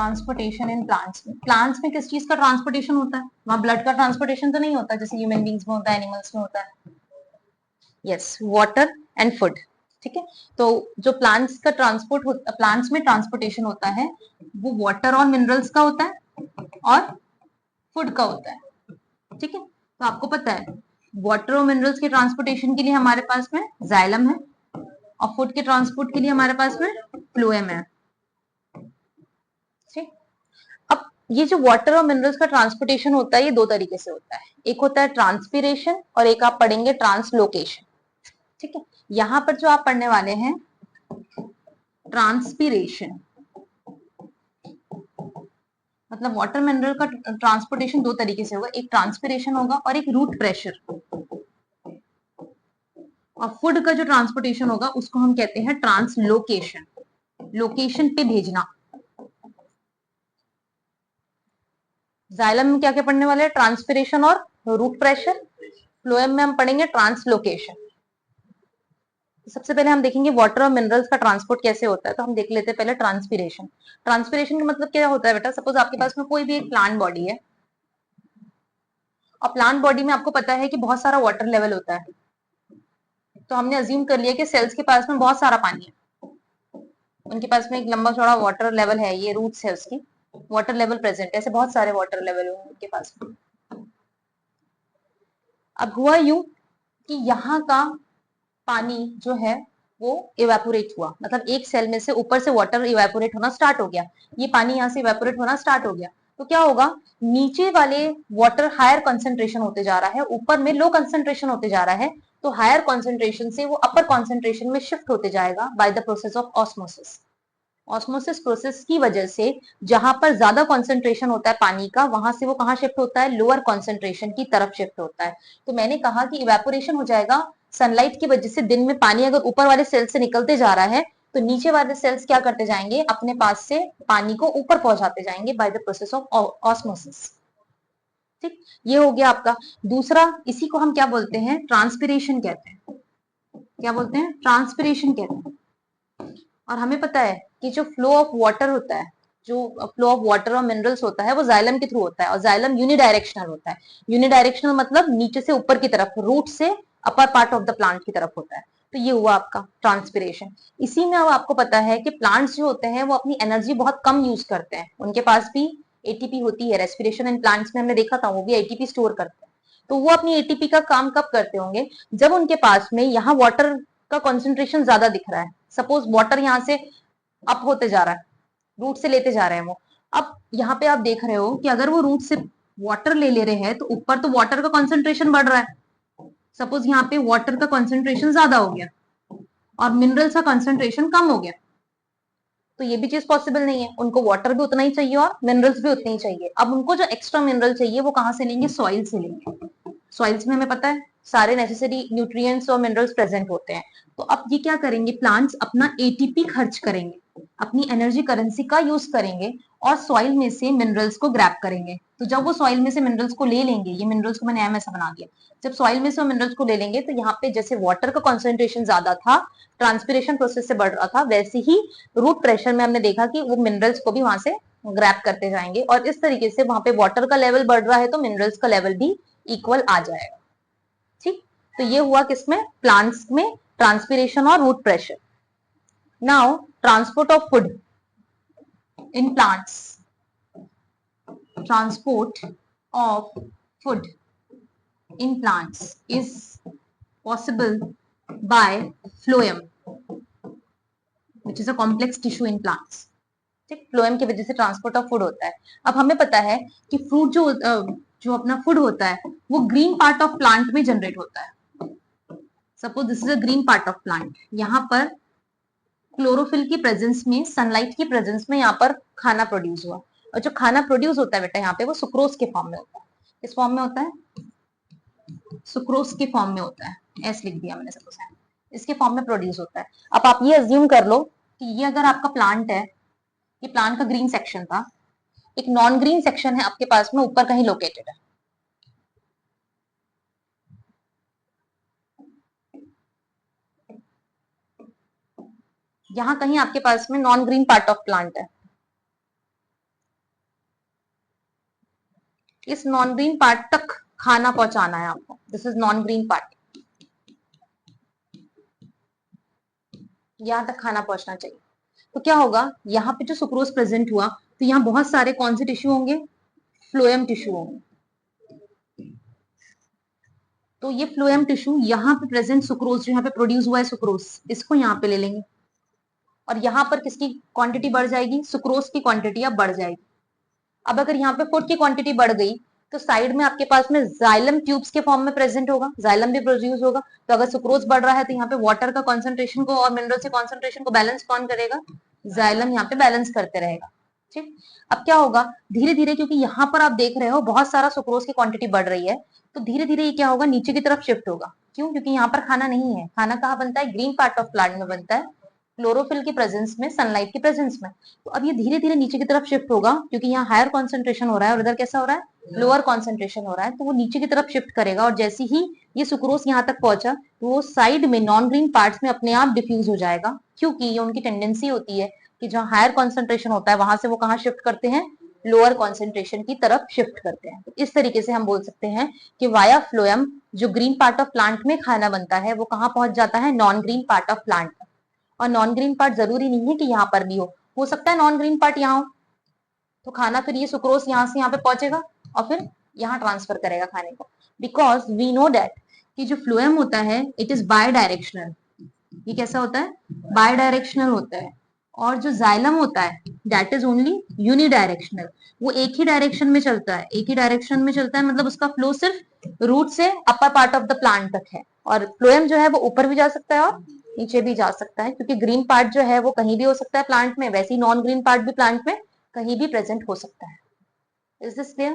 Transportation in plants में, plants में किस चीज का ट्रांसपोर्टेशन होता है? वहां ब्लड का ट्रांसपोर्टेशन तो नहीं होता जैसे ह्यूमन बींग्स में होता है, एनिमल्स में होता है। Yes, water and food. ठीक है, तो जो प्लांट्स का ट्रांसपोर्ट होता, प्लांट्स में ट्रांसपोर्टेशन होता है वो वाटर और मिनरल्स का होता है और फूड का होता है। ठीक है, तो आपको पता है वाटर और मिनरल्स के ट्रांसपोर्टेशन के लिए हमारे पास में जाइलम है और फूड के ट्रांसपोर्ट के लिए हमारे पास में फ्लोएम है। ठीक, अब ये जो वाटर और मिनरल्स का ट्रांसपोर्टेशन होता है ये दो तरीके से होता है, एक होता है ट्रांसपीरेशन और एक आप पढ़ेंगे ट्रांसलोकेशन। ठीक है, यहां पर जो आप पढ़ने वाले हैं ट्रांसपीरेशन, मतलब वाटर मिनरल का ट्रांसपोर्टेशन दो तरीके से होगा, एक ट्रांसपीरेशन होगा और एक रूट प्रेशर। और फूड का जो ट्रांसपोर्टेशन होगा उसको हम कहते हैं ट्रांसलोकेशन, लोकेशन पे भेजना। जाइलम में क्या क्या पढ़ने वाले हैं? ट्रांसपीरेशन और रूट प्रेशर। फ्लोएम में हम पढ़ेंगे ट्रांसलोकेशन। सबसे पहले हम देखेंगे वाटर और मिनरल्स का ट्रांसपोर्ट कैसे होता है, तो हम देख लेते हैं पहले ट्रांसपीरेशन। ट्रांसपीरेशन का मतलब क्या होता है बेटा? सपोज आपके पास में कोई भी एक प्लांट बॉडी है और प्लांट बॉडी में आपको पता है कि बहुत सारा वाटर लेवल होता है, तो हमने अज्यूम कर लिया कि सेल्स के पास में बहुत सारा पानी है, उनके पास में एक लंबा चौड़ा वाटर लेवल है, ये रूट्स है उसकी, वाटर लेवल प्रेजेंट, ऐसे बहुत सारे वाटर लेवल होंगे उनके पास में। अब हुआ यूं कि यहाँ का पानी जो है वो इवेपोरेट हुआ, मतलब एक सेल में से ऊपर से वाटर इवेपोरेट होना स्टार्ट हो गया, ये पानी यहाँ से इवेपोरेट होना स्टार्ट हो गया, तो क्या होगा? नीचे वाले वाटर हायर कंसंट्रेशन होते जा रहा है, ऊपर में लो कंसंट्रेशन होते जा रहा है, तो हायर कंसंट्रेशन से वो अपर कंसंट्रेशन में शिफ्ट होते जाएगा by the process of osmosis. Osmosis process की वजह से जहां पर ज्यादा कंसंट्रेशन होता है पानी का, वहां से वो कहां शिफ्ट होता है? लोअर कंसंट्रेशन की तरफ शिफ्ट होता है। तो मैंने कहा कि इवेपोरेशन हो जाएगा सनलाइट की वजह से। दिन में पानी अगर ऊपर वाले सेल से निकलते जा रहा है तो नीचे वाले सेल्स क्या करते जाएंगे? अपने पास से पानी को ऊपर पहुंचाते जाएंगे by the process of osmosis. ठीक, ये हो गया आपका। दूसरा, इसी को हम क्या बोलते हैं? ट्रांसपिरेशन कहते हैं। क्या बोलते हैं? ट्रांसपिरेशन कहते हैं। और हमें पता है कि जो फ्लो ऑफ वाटर होता है, जो फ्लो ऑफ वाटर और मिनरल्स होता है वो जाइलम के थ्रू होता है, और जाइलम यूनिडायरेक्शनल होता है। यूनिडायरेक्शनल मतलब नीचे से ऊपर की तरफ, रूट से upper part of the plant की तरफ होता है। तो ये हुआ आपका ट्रांसपिरेशन। इसी में अब आपको पता है कि प्लांट्स जो होते हैं वो अपनी एनर्जी बहुत कम यूज करते हैं, उनके पास भी एटीपी होती है। रेस्पिरेशन इन प्लांट्स में हमने देखा था, वो भी एटीपी स्टोर करते हैं। तो वो अपनी एटीपी का काम कब करते होंगे? जब उनके पास में यहाँ वाटर का कॉन्सेंट्रेशन ज्यादा दिख रहा है। सपोज वाटर यहाँ से अप होते जा रहा है, रूट से लेते जा रहे हैं वो। अब यहाँ पे आप देख रहे हो कि अगर वो रूट से वाटर ले रहे हैं तो ऊपर तो वाटर का कॉन्सेंट्रेशन बढ़ रहा है। सपोज यहाँ पे वाटर का कॉन्सेंट्रेशन ज्यादा हो गया और मिनरल्स का कॉन्सेंट्रेशन कम हो गया, तो ये भी चीज पॉसिबल नहीं है। उनको वाटर भी उतना ही चाहिए और मिनरल्स भी उतने ही चाहिए। अब उनको जो एक्स्ट्रा मिनरल चाहिए वो कहाँ से लेंगे? सॉइल से लेंगे। सॉइल्स में हमें पता है सारे नेसेसरी न्यूट्रिएंट्स और मिनरल्स प्रेजेंट होते हैं। तो अब ये क्या करेंगे? प्लांट्स अपना एटीपी खर्च करेंगे, अपनी एनर्जी करेंसी का यूज करेंगे और सॉइल में से मिनरल्स को ग्रैब करेंगे। तो जब वो सॉइल में से मिनरल्स को ले लेंगे, ये मिनरल्स को मैंने एम ऐसा बना दिया, जब सॉइल में से वो मिनरल्स को ले लेंगे तो यहाँ पे जैसे वाटर का कॉन्सेंट्रेशन ज्यादा था, ट्रांसपिरेशन प्रोसेस से बढ़ रहा था, वैसे ही रूट प्रेशर में हमने देखा कि वो मिनरल्स को भी वहां से ग्रैब करते जाएंगे, और इस तरीके से वहां पे वाटर का लेवल बढ़ रहा है तो मिनरल्स का लेवल भी इक्वल आ जाएगा। ठीक, तो ये हुआ किसमें? प्लांट्स में, ट्रांसपिरेशन और root pressure. Now transport of food in plants, transport of food in plants is possible by phloem, which is a complex tissue in plants. ठीक, फ्लोएम की वजह से ट्रांसपोर्ट ऑफ फूड होता है। अब हमें पता है कि फ्रूट जो अपना फूड होता है वो ग्रीन पार्ट ऑफ प्लांट में जनरेट होता है। Suppose this is a green part of plant, यहाँ पर क्लोरोफिल की प्रेजेंस में, सनलाइट की प्रेजेंस में यहाँ पर खाना प्रोड्यूस हुआ, और जो खाना प्रोड्यूस होता है बेटा यहाँ पे वो सुक्रोज के फॉर्म में होता है। किस फॉर्म में होता है? सुक्रोज के फॉर्म में होता है। एस लिख दिया मैंने, सपोज इसके फॉर्म में प्रोड्यूस होता है। अब आप ये अज्यूम कर लो कि ये अगर आपका प्लांट है, ये प्लांट का ग्रीन सेक्शन था, एक नॉन ग्रीन सेक्शन है आपके पास में ऊपर कहीं लोकेटेड है। यहां कहीं आपके पास में non green part of plant है। इस नॉन ग्रीन पार्ट तक खाना पहुंचाना है आपको, this is non green part, यहां तक खाना पहुंचना चाहिए। तो क्या होगा, यहाँ पे जो सुक्रोज प्रेजेंट हुआ तो यहाँ बहुत सारे कौन से टिश्यू होंगे, फ्लोएम टिश्यू होंगे। तो ये फ्लोएम टिश्यू यहाँ पे प्रेजेंट सुक्रोज, जो यहाँ पे प्रोड्यूस हुआ है सुक्रोज, इसको यहाँ पे ले लेंगे और यहाँ पर किसकी क्वांटिटी बढ़ जाएगी, सुक्रोज की क्वांटिटी अब बढ़ जाएगी। अब अगर यहाँ पे फूड की क्वांटिटी बढ़ गई तो साइड में आपके पास में जाइलम ट्यूब्स के फॉर्म में प्रेजेंट होगा, जाइलम भी प्रोड्यूस होगा। तो अगर सुक्रोज बढ़ रहा है तो यहाँ पे वाटर का कॉन्सेंट्रेशन को और मिनरल के कॉन्सेंट्रेशन को बैलेंस कौन करेगा, जाइलम यहाँ पे बैलेंस करते रहेगा। ठीक, अब क्या होगा, धीरे धीरे, क्योंकि यहाँ पर आप देख रहे हो बहुत सारा सुक्रोज की क्वांटिटी बढ़ रही है, तो धीरे धीरे ये क्या होगा, नीचे की तरफ शिफ्ट होगा। क्यों, क्योंकि यहाँ पर खाना नहीं है, खाना कहाँ बनता है, ग्रीन पार्ट ऑफ प्लांट में बनता है, क्लोरोफिल की प्रेजेंस में, सनलाइट की प्रेजेंस में। तो अब ये धीरे धीरे नीचे की तरफ शिफ्ट होगा, क्योंकि यहाँ हायर कॉन्सेंट्रेशन हो रहा है और इधर कैसा हो रहा है, लोअर कॉन्सेंट्रेशन हो रहा है, तो वो नीचे की तरफ शिफ्ट करेगा। और जैसे ही ये सुक्रोज यहाँ तक पहुंचा तो वो साइड में नॉन ग्रीन पार्ट्स में अपने आप डिफ्यूज हो जाएगा, क्योंकि ये उनकी टेंडेंसी होती है कि जहाँ हायर कॉन्सेंट्रेशन होता है वहां से वो कहाँ शिफ्ट करते हैं, लोअर कॉन्सेंट्रेशन की तरफ शिफ्ट करते हैं। तो इस तरीके से हम बोल सकते हैं कि वाया फ्लोएम जो ग्रीन पार्ट ऑफ प्लांट में खाना बनता है वो कहाँ पहुंच जाता है, non green part of plant. और नॉन ग्रीन पार्ट जरूरी नहीं है कि यहाँ पर भी हो सकता है नॉन ग्रीन पार्ट यहाँ हो, तो खाना फिर ये सुक्रोज यहाँ से यहाँ पे पहुंचेगा और फिर यहाँ ट्रांसफर करेगा खाने को। बिकॉज वी नो दैट कि जो फ्लोएम होता है इट इज बाय डायरेक्शनल, ये कैसा होता है, बाय डायरेक्शनल होता है। और जो जाइलम होता है दैट इज ओनली यूनिडायरेक्शनल, वो एक ही डायरेक्शन में चलता है, एक ही डायरेक्शन में चलता है, मतलब उसका फ्लो सिर्फ रूट से upper part of the plant तक है। और फ्लोएम जो है वो ऊपर भी जा सकता है और नीचे भी जा सकता है, क्योंकि ग्रीन पार्ट जो है वो कहीं भी हो सकता है प्लांट में, वैसे ही नॉन ग्रीन पार्ट भी प्लांट में कहीं भी प्रेजेंट हो सकता है। Is this clear?